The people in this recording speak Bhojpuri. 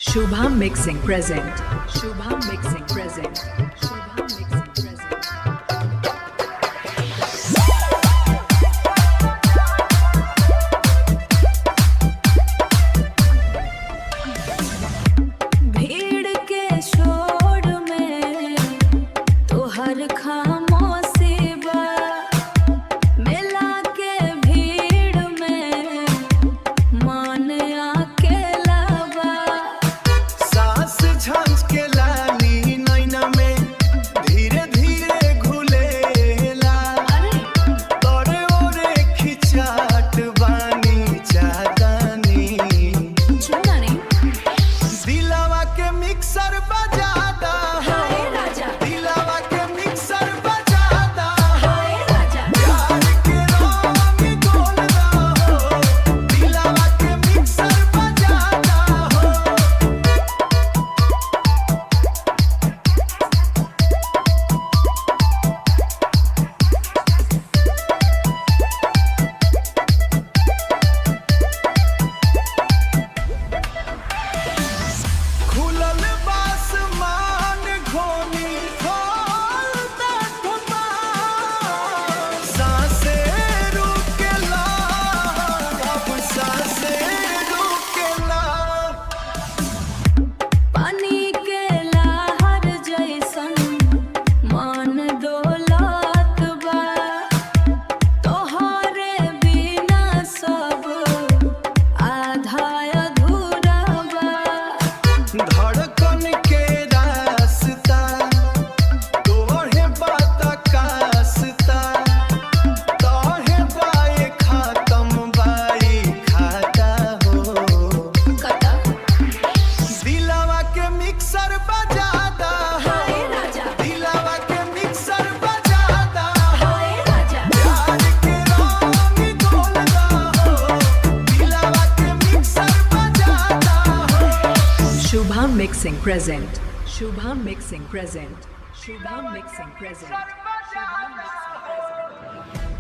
Shubham Mixing present. Shubham Mixing present. Shubham Mixing present. भीड़ के शोर में तो हर खामोशी बा, मेला के भीड़ में मान अकेला बा। सांस झांझ के लाली नैना में धीरे धीरे घुलेला, तोरे ओरे खिंचात बानी चाहतानी, सुना नहीं दिलवा के मिक्सर बजादा हाय राजा, दिलवा के मिक्सर बजादा हाय राजा, प्यार के रंग घोलदा हो, दिलवा के मिक्सर बजादा हो। खुलल बासमान घोनी खोलता ठुमार, सांसे रुकेला, अब सांसे रुकेला। पानी के लहर जैसन मन डोलत बा, तोहरे बिना सब आधा अधूरा बा। धड़कन के रास्ता तोहे बात कास्ता, तोहे बाए खातम बाई खाता हो, कटा दिलवा के मिक्सर बजादा हाय राजा, दिलवा के मिक्सर बजादा हाय राजा, प्यार के रंग घोलदा हो, दिलवा के मिक्सर बजादा हो। Shubham Mixing present. Shubham Mixing present. Shubham Mixing present. Shubham Mixing present.